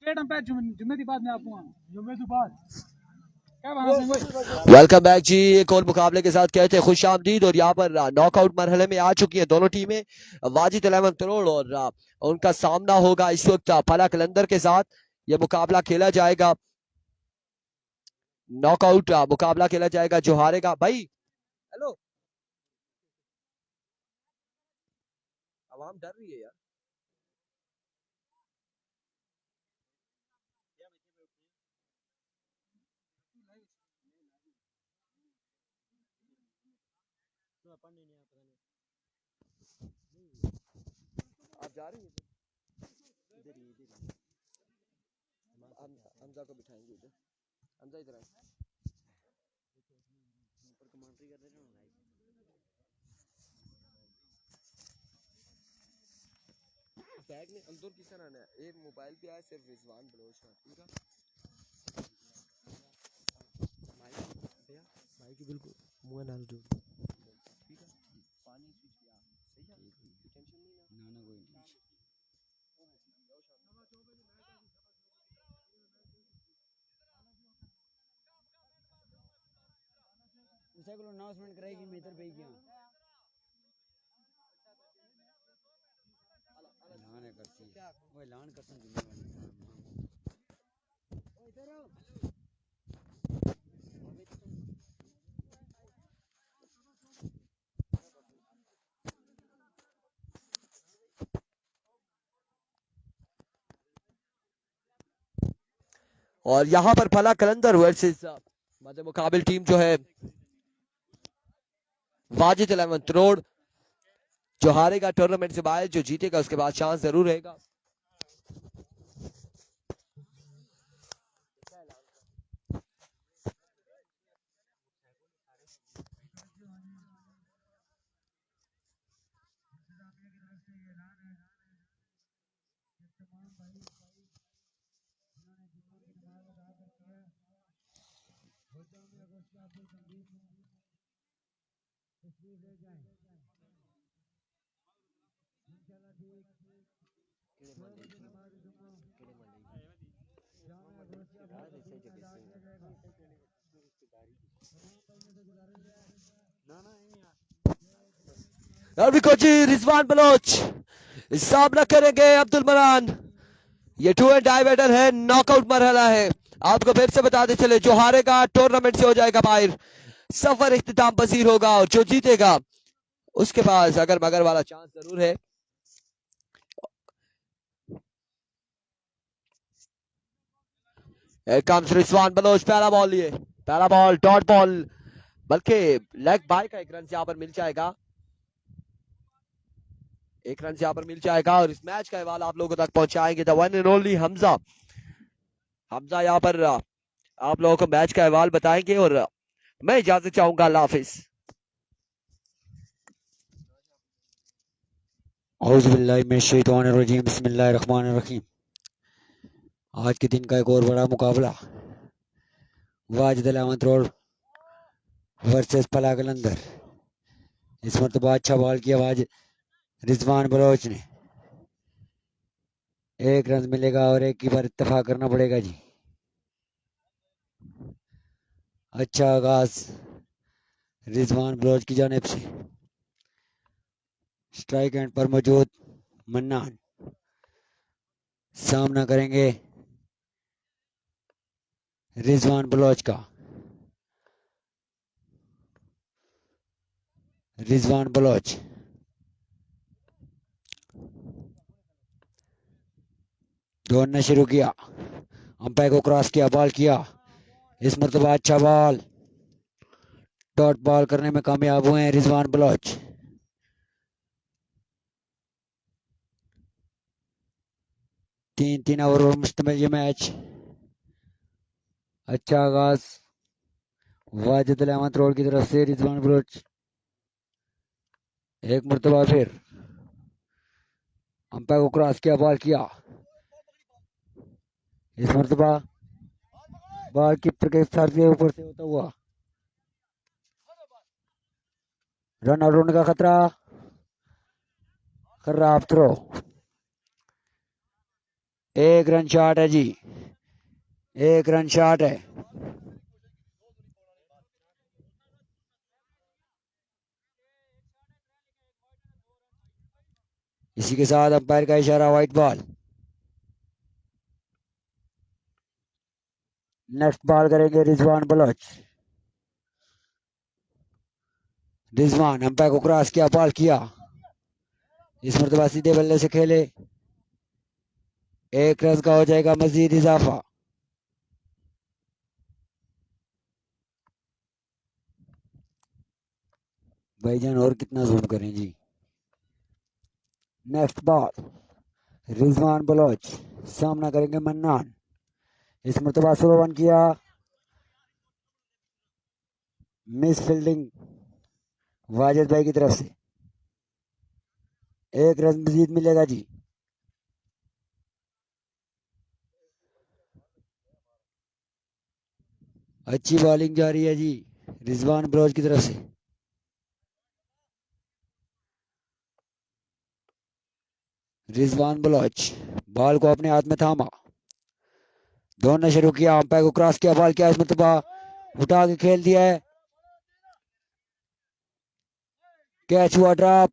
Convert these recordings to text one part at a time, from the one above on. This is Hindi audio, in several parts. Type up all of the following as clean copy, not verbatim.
वेलकम बैक जी। एक और मुकाबले के साथ कहते हैं खुश आमदीद। और यहाँ पर नॉकआउट मरहले में आ चुकी हैं दोनों टीमें। वाजिद 11 करोड़ और उनका सामना होगा इस वक्त फला कलंदर के साथ। ये मुकाबला खेला जाएगा, नॉकआउट मुकाबला खेला जाएगा। जो हारेगा भाई, हेलो, आवाम डर रही है यार। आप जा रही हैं? हमजा को बिठाएंगे इधर। हमजा इधर आए। बैग में अंदर किस तरह आना है? एक मोबाइल पे आया सिर्फ रिजवान बलोच का, ठीक है भाई की बिल्कुल मुंह नाल जो ठीक है। पानी स्विच पे आ सही है, कोई टेंशन नहीं ना ना कोई नहीं। उसे को अनाउंसमेंट करेगी मैं इधर भेज गया ऐलान करती वो ऐलान करता जिम्मेदारी ओ इधर आओ। और यहाँ पर फला कलंदर वर्सेस मध्य मुकाबिल टीम जो है वाजिद 11 करोड़। जो हारेगा टूर्नामेंट से बाहर, जो जीतेगा उसके बाद चांस जरूर रहेगा। रिजवान बलोच सामना करेंगे अब्दुल मनान। ये 2 एंड डाई बैटल है, नॉकआउट मरहला है। आपको फिर से बताते चले, जो हारेगा टूर्नामेंट से हो जाएगा बाहर। सफर इख्तिताम पसीर होगा और जो जीतेगा उसके पास अगर मगर वाला चांस जरूर है। रिजवान बलोच पहला बॉल लिए, पहला बॉल डॉट बॉल, बल्कि लेग बाय का एक रन यहाँ पर मिल जाएगा। एक रन यहाँ पर मिल जाएगा और इस मैच का हवाला आप लोगों तक पहुंचाएंगे the one and only Hamza. Hamza यहाँ पर आप लोगों को मैच का हवाल बताएंगे और मैं इजाजत चाहूंगा। अल्लाह हाफिज। औज़ुबिल्लाहिमिनश्शैतानिर्रजीम, बिस्मिल्लाहिर्रहमानिर्रहीम। आज के दिन का एक और बड़ा मुकाबला, वाजिद 11 करोड़ वर्सेस फला कलंदर। इस मरतबा अच्छा बॉल किया वाजिद रिजवान बलोच ने। एक रन मिलेगा और एक की बार इत्तेफाक करना पड़ेगा जी। अच्छा आगाज रिजवान बलोच की जानिब से। स्ट्राइक एंड पर मौजूद मन्नान सामना करेंगे रिजवान बलोच का। रिजवान बलोच दौड़ना शुरू किया, अंपायर को क्रॉस किया, बॉल किया। इस मरतबा अच्छा बॉल, डॉट बॉल करने में कामयाब हुए हैं रिजवान बलोच। तीन ओवर मुश्तमिल ये मैच। अच्छा आगाज वाजिद 11 करोड़ की तरफ से। रिजवान बलोच एक मरतबा फिर अंपायर को क्रॉस किया, बॉल किया। इस मरतबा बॉल कीपर के सर के ऊपर से होता हुआ रन आउट होने का खतरा। खराब थ्रो, एक रन शॉट है जी, एक रन शॉट है। इसी के साथ अंपायर का इशारा, व्हाइट बॉल। नेक्स्ट बॉल करेंगे रिजवान बलोच। रिजवान अंपायर को क्रॉस किया, बॉल किया, इस मरतबा सीधे बल्ले से खेले, एक रन का हो जाएगा मजीद इजाफा। भाईजान और कितना जूम करें जी। नेक्स्ट बॉल रिजवान बलोच, सामना करेंगे मन्नान, इस मरतबा स्लो वन किया, मिस फील्डिंग वाजिद भाई की तरफ से, एक रन मजीद मिलेगा जी। अच्छी बॉलिंग जारी है जी रिजवान बलोच की तरफ से। रिजवान बलोच बॉल को अपने हाथ में थामा, दौड़ना शुरू किया, अंपायर को क्रॉस किया, बॉल किया, इस मरतबा उठा के खेल दिया है, कैच हुआ ड्रॉप,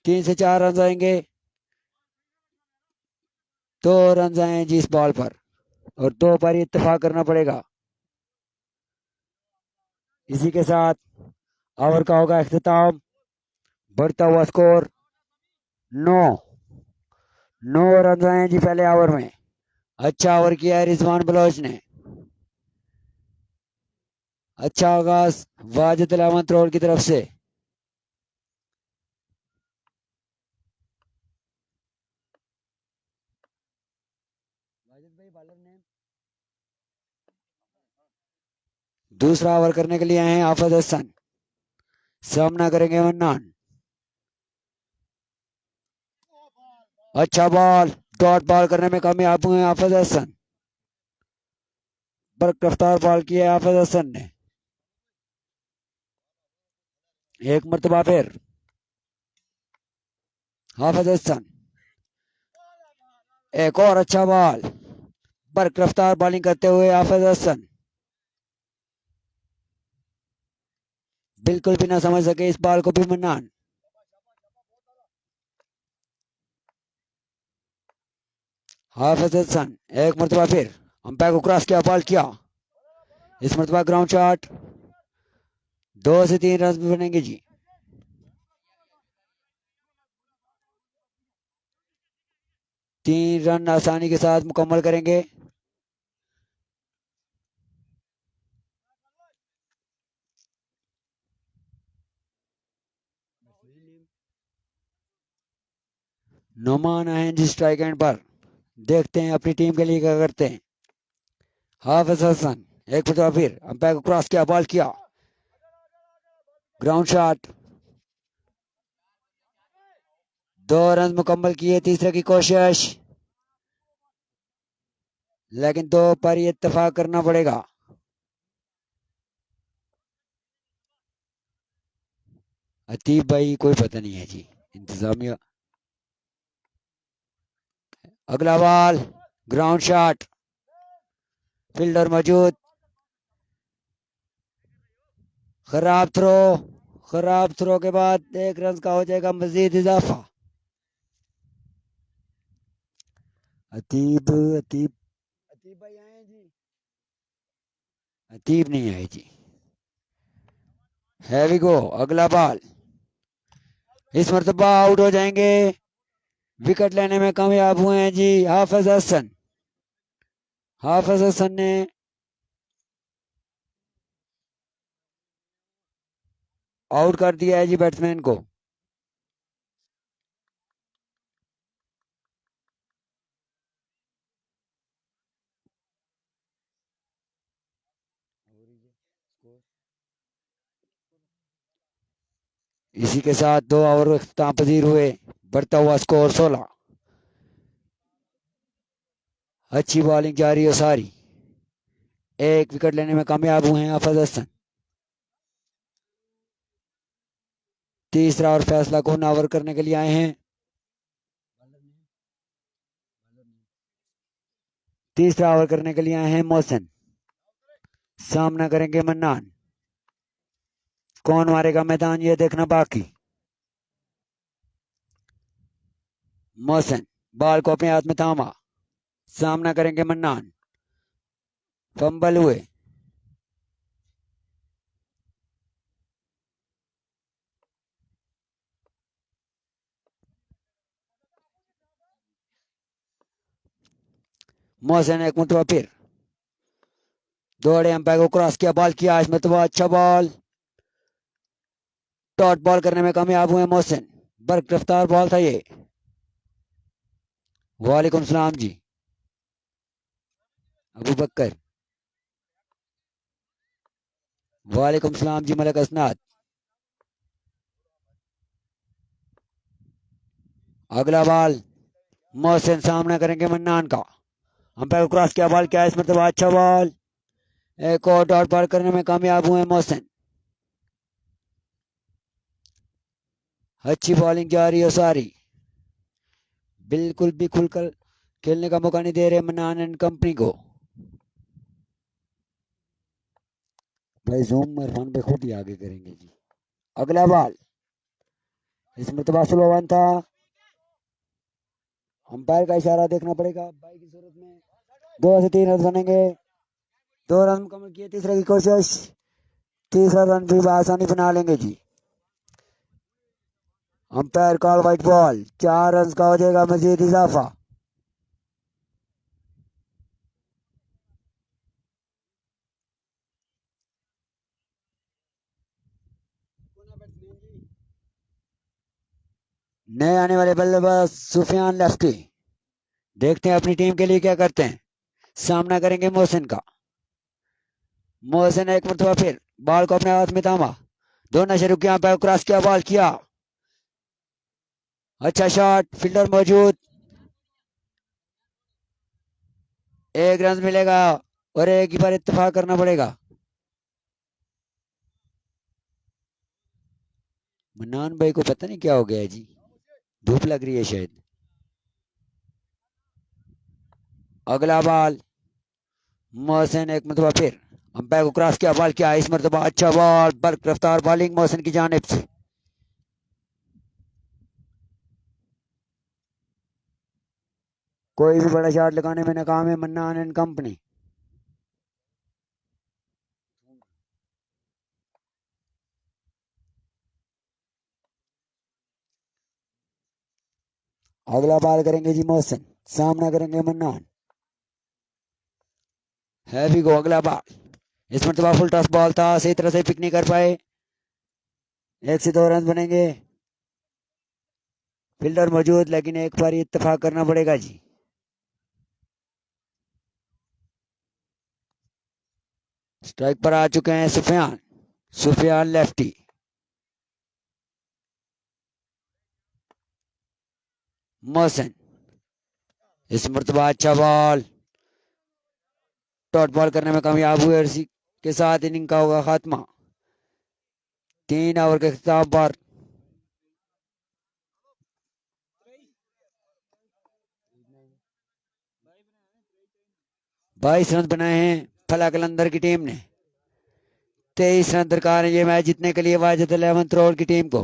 3 से 4 रन आएंगे, 2 रन आए जी इस बॉल पर, और 2 पर इत्तेफाक करना पड़ेगा। इसी के साथ ओवर का होगा इख्तिताम, बढ़ता हुआ स्कोर 9 रन आए जी पहले ओवर में। अच्छा ओवर किया है रिजवान बलोच ने, अच्छा आगाज वाजिद अहमद रोड की तरफ से। दूसरा ओवर करने के लिए आए हैं हाफिज हसन, सामना करेंगे मन्नान। अच्छा बॉल, डॉट बॉल करने में कामयाब हुए हाफिज हसन, बर्क रफ्तार बॉल किया हाफिज हसन ने, एक मरतबा फिर हाफिज हसन, एक और अच्छा बॉल, बर्क रफ्तार बॉलिंग करते हुए हाफिज हसन, बिल्कुल भी ना समझ सके इस बॉल को भी मन्नान। हाफिज हसन एक मरतबा फिर अंपायर को क्रॉस किया, बॉल किया, इस मरतबा ग्राउंड शॉट, 2 से 3 रन बनेंगे जी। तीन रन आसानी के साथ मुकम्मल करेंगे। नोमान हैं जी स्ट्राइक एंड पर, देखते हैं अपनी टीम के लिए क्या करते हैं। हाफिज हसन एक मरतबा फिर अंपायर को क्रॉस किया, बॉल किया, ग्राउंड शॉट, 2 रन मुकम्मल किए, तीसरे की कोशिश, लेकिन 2 पर ही इत्तेफाक करना पड़ेगा। अतीब भाई कोई पता नहीं है जी इंतजामिया। अगला बॉल ग्राउंड शॉट, फील्डर मौजूद, खराब थ्रो के बाद 1 रन का हो जाएगा मजीद इजाफा। अतीब अतीब अतीब भाई आए जी, अतीब नहीं आए जी। हैवी गो, अगला बॉल, इस मरतबा आउट हो जाएंगे, विकेट लेने में कामयाब हुए हैं जी हाफिज हसन। हाफिज हसन ने आउट कर दिया है जी बैट्समैन को। इसी के साथ 2 ओवर इख्तिताम पजीर हुए, बढ़ता हुआ स्कोर 16। अच्छी बॉलिंग जारी है सारी, एक विकेट लेने में कामयाब हुए हैं हाफिज हसन। तीसरा और फैसला कौन ओवर करने के लिए आए हैं। तीसरा ओवर करने के लिए आए हैं मोहसिन, सामना करेंगे मन्नान। कौन मारेगा मैदान ये देखना बाकी। मोहसिन बॉल को अपने हाथ में थामा, सामना करेंगे मन्नान। फंबल हुए, मोहसिन एक मुतबा फिर दौड़े, अंपायर को क्रॉस किया, बॉल किया, इस मुतबा अच्छा बॉल, डॉट बॉल करने में कामयाब हुए मोहसिन। बर्क रफ्तार बॉल था ये। वालेकुम सलाम जी अबू बकर। वालेकुम सलाम जी मलिक असनाद। अगला बॉल मोहसिन, सामना करेंगे मन्नान का। अंपायर को क्रॉस किया, बॉल किया, इस मरतबा अच्छा बॉल, एक और डॉट बॉल करने में कामयाब हुए मोहसिन। अच्छी बॉलिंग जा रही है सारी, बिल्कुल भी खुलकर खेलने का मौका नहीं दे रहे मन्नान एंड कंपनी को। भाई जूम इरफान पे खुद ही आगे करेंगे जी। अगला बॉल इस मरतबा स्लो वन था, अंपायर का इशारा देखना पड़ेगा भाई की सूरत में। 2 से 3 रन बनेंगे, 2 रन मुकम्मल किए, तीसरे की कोशिश, तीसरा रन भी आसानी बना लेंगे जी। Umpire call wide ball, 4 run का हो जाएगा मजीद इजाफा। नए आने वाले बल्लेबाज सुफियान लेफ्टी, देखते हैं अपनी टीम के लिए क्या करते हैं। सामना करेंगे मोहसिन का। मोहसिन एक मरतबा फिर बॉल को अपने हाथ में थामा, दोनों शुरू किया, अंपायर क्रॉस किया, बॉल किया, अच्छा शॉट, फील्डर मौजूद, 1 रन मिलेगा और एक ही बार इत्तेफाक करना पड़ेगा। मन्नान भाई को पता नहीं क्या हो गया है जी, धूप लग रही है शायद। अगला बॉल मोहसिन एक मरतबा फिर अंपायर को क्रॉस किया, बॉल किया, इस मरतबा अच्छा बॉल, बर्क रफ्तार बॉलिंग मोहसिन की जानिब से। कोई भी बड़ा शॉट लगाने में नाकाम है मन्नान एंड कंपनी। अगला बॉल करेंगे जी मोहसिन, सामना करेंगे मन्नान। हैवी गो अगला बॉल, इस मरतबा फुल टॉस बॉल था, सही तरह से पिक नहीं कर पाए, 1 से 2 रन बनेंगे। फील्डर मौजूद, लेकिन एक बार इत्तेफाक करना पड़ेगा जी। स्ट्राइक पर आ चुके हैं सुफियान, सुफियान लेफ्टी। मोहसिन इस मरतबा अच्छा बॉल, डॉट बॉल करने में कामयाब हुए और इसी के साथ इनिंग का होगा खात्मा। 3 ओवर के खिताब पर 22 रन बनाए हैं फला कलंदर की टीम ने। 23 रन दरकार है ये मैच जीतने के लिए वाजिद 11 की टीम को।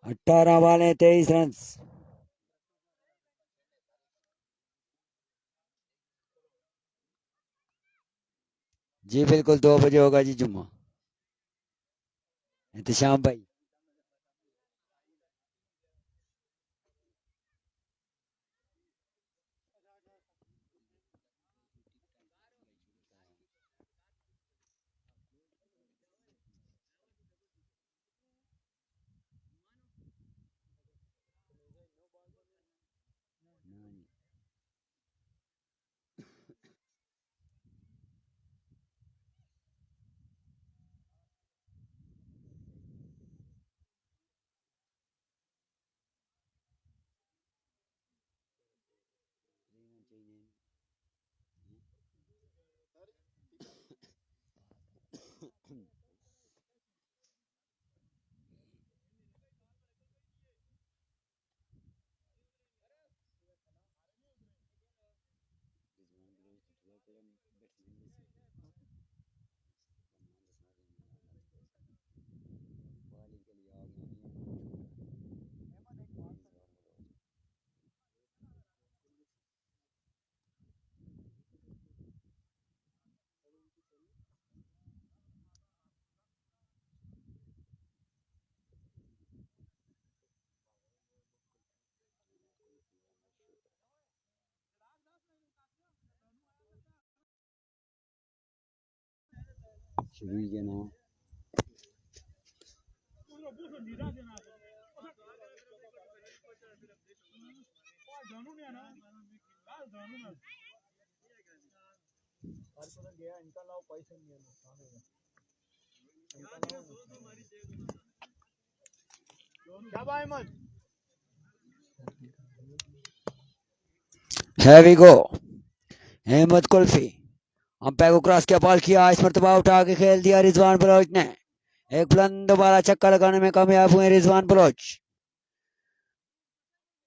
18 वाले 23 रन। जी बिल्कुल 2 बजे होगा जी जुम्मा। एहतशाम भाई श्री के नाम है वी गो अहमद कुल्फी अंपायर को क्रॉस किया बॉल किया इस मरतबा उठा के खेल दिया रिजवान बलोच ने एक बुलंद वाला छक्का लगाने में कामयाब हुए रिजवान बलोच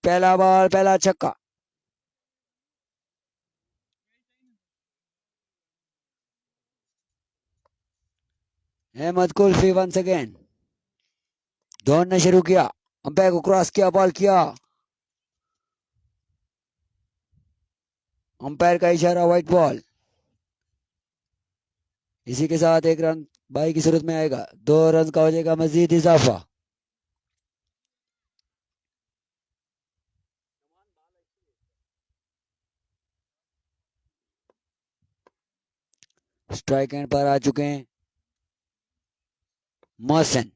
पहला बॉल पहला छक्का अहमद कुल्फी वंस अगेन दौड़ना शुरू किया अंपायर को क्रॉस किया बॉल किया अंपायर का इशारा व्हाइट बॉल इसी के साथ एक रन बाई की सूरत में आएगा 2 रन का हो जाएगा मजीद इजाफा स्ट्राइक एंड पर आ चुके हैं मोहसिन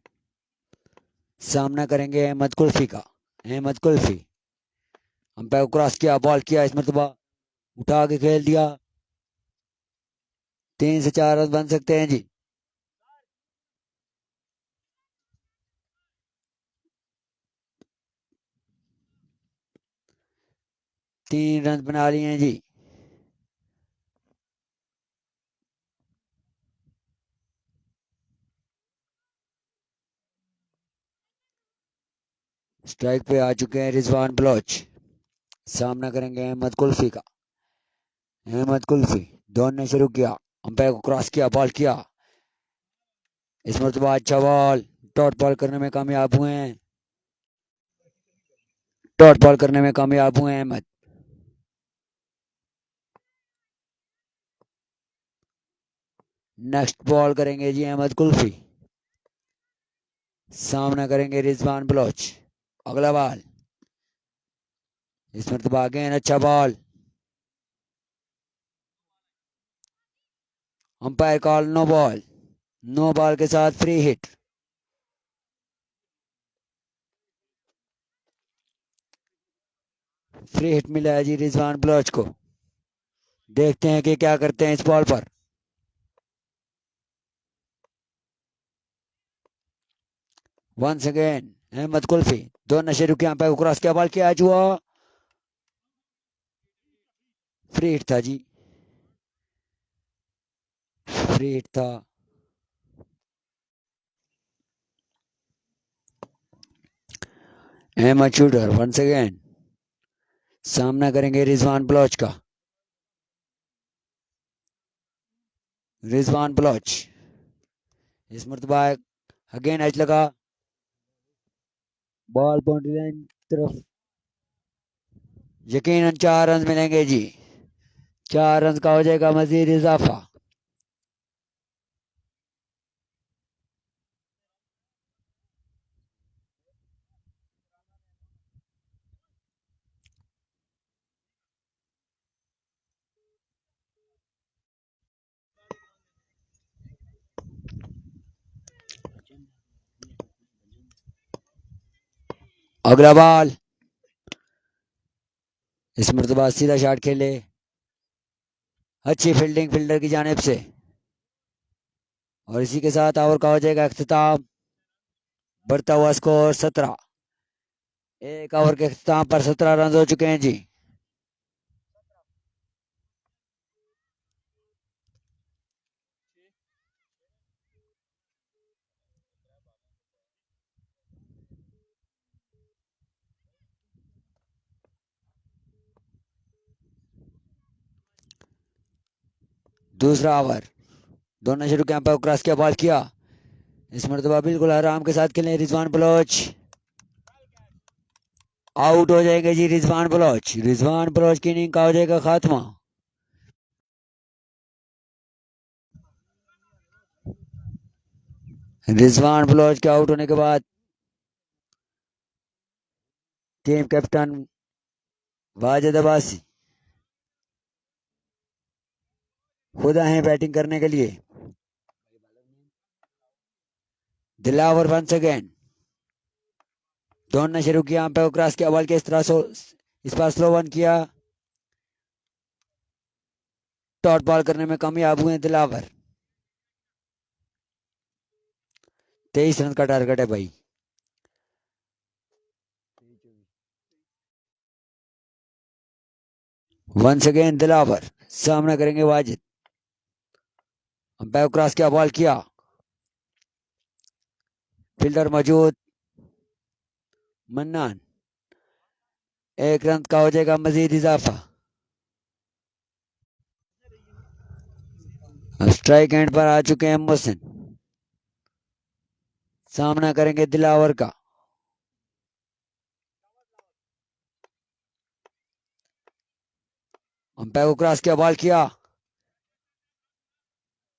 सामना करेंगे अहमद कुल्फी का अहमद कुल्फी अंपायर को क्रॉस किया बॉल किया इस मरतबा उठा के खेल दिया 3 से 4 रन बन सकते हैं जी तीन रन बना लिए हैं जी स्ट्राइक पे आ चुके हैं रिजवान बलोच सामना करेंगे अहमद कुल्फी का अहमद कुल्फी दौड़ने शुरू किया अंपायर को क्रॉस किया बॉल किया इस मरतबा अच्छा बॉल डॉट बॉल करने में कामयाब हुए हैं डॉट बॉल करने में कामयाब हुए हैं अहमद नेक्स्ट बॉल करेंगे जी अहमद कुल्फी सामना करेंगे रिजवान बलोच अगला बॉल इस मरतबा अगेन अच्छा ball umpire call no ball के साथ फ्री हिट फ्री हिट मिला है जी रिजवान बलोच को देखते हैं कि क्या करते हैं इस बॉल पर वंस अगेन अहमद कुल्फी दोनों शुरू किया अंपायर को क्रॉस किया बॉल किया आज हुआ फ्री हिट था जी फ्री हिट था अहमद शूटर वंस अगेन सामना करेंगे रिजवान बलोच का रिजवान बलोच इस मरतबा अगेन एज लगा बॉल बाउंड्री लाइन तरफ यकीनन 4 रन मिलेंगे जी 4 रन का हो जाएगा मजीद इजाफा अगला बॉल इस मरतबा सीधा शॉट खेले अच्छी फील्डिंग फील्डर की जानिब से और इसी के साथ ओवर का हो जाएगा अख्ताम बढ़ता हुआ स्कोर 17 एक ओवर के अख्ताम पर 17 रन हो चुके हैं जी दूसरा ओवर दोनों शुरू के अंपायर क्रॉस किया बॉल किया इस मरतबा बिल्कुल आराम के साथ खेले रिजवान बलोच आउट हो जाएंगे जी रिजवान बलोच की इनिंग का हो जाएगा खात्मा रिजवान बलोच के आउट होने के बाद टीम कैप्टन वाजिद अब्बासी खुद आए हैं बैटिंग करने के लिए दिलावर वंस अगेन दौड़ना शुरू किया, अंपायर को क्रॉस किया, बॉल के इस तरह से इस बार स्लो वन किया, डॉट बॉल करने में कामयाब हुए दिलावर। 23 रन का टारगेट है भाई। वंस अगेन दिलावर सामना करेंगे वाजिद, अंपायर क्रॉस किया, बॉल किया, फील्डर मौजूद, मन्नान, 1 रन का हो जाएगा मजीद इजाफा। अब स्ट्राइक एंड पर आ चुके हैं मोहसिन, सामना करेंगे दिलावर का। अंपायर को क्रॉस किया, बॉल किया,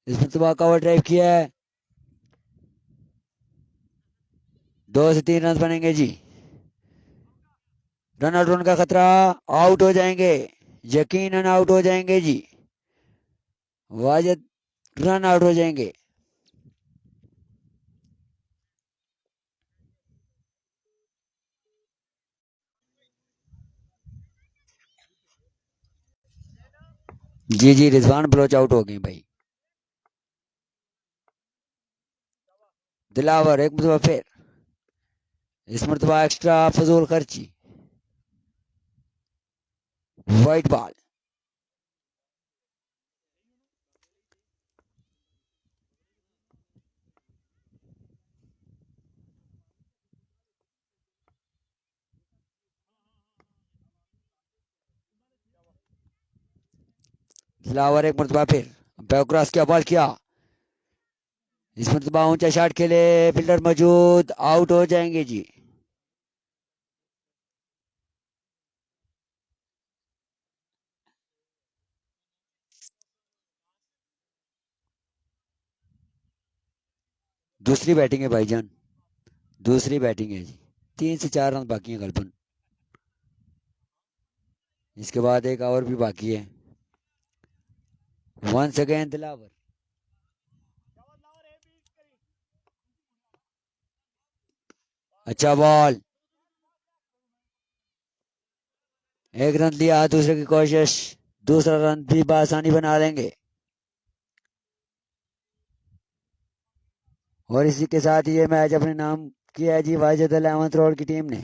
इसमें तबाह का ओवर ड्राइव किया है, 2 से 3 रन बनेंगे जी। रन आउट होने का खतरा, आउट हो जाएंगे, यकीनन आउट हो जाएंगे जी, वाजिद रन आउट हो जाएंगे। जी जी रिजवान बलोच आउट हो गए भाई। दिलावर एक मरतबा फिर, इस मरतबा एक्स्ट्रा फजूल खर्ची, वाइट बॉल, दिलावर एक मरतबा फिर, अंपायर क्रॉस किया, बॉल किया, इस मरतबा ऊंचा शॉट खेले, फील्डर मौजूद, आउट हो जाएंगे जी। दूसरी बैटिंग है भाईजान, दूसरी बैटिंग है जी, 3 से 4 रन बाकी हैं गलपन, इसके बाद एक ओवर भी बाकी है। वंस अगेन दिलावर, अच्छा बॉल, 1 रन लिया, दूसरे की कोशिश, दूसरा रन भी बआसानी बना लेंगे। और इसी के साथ ये मैच अपने नाम किया है जी वाजिद अल अहमद रोड की टीम ने।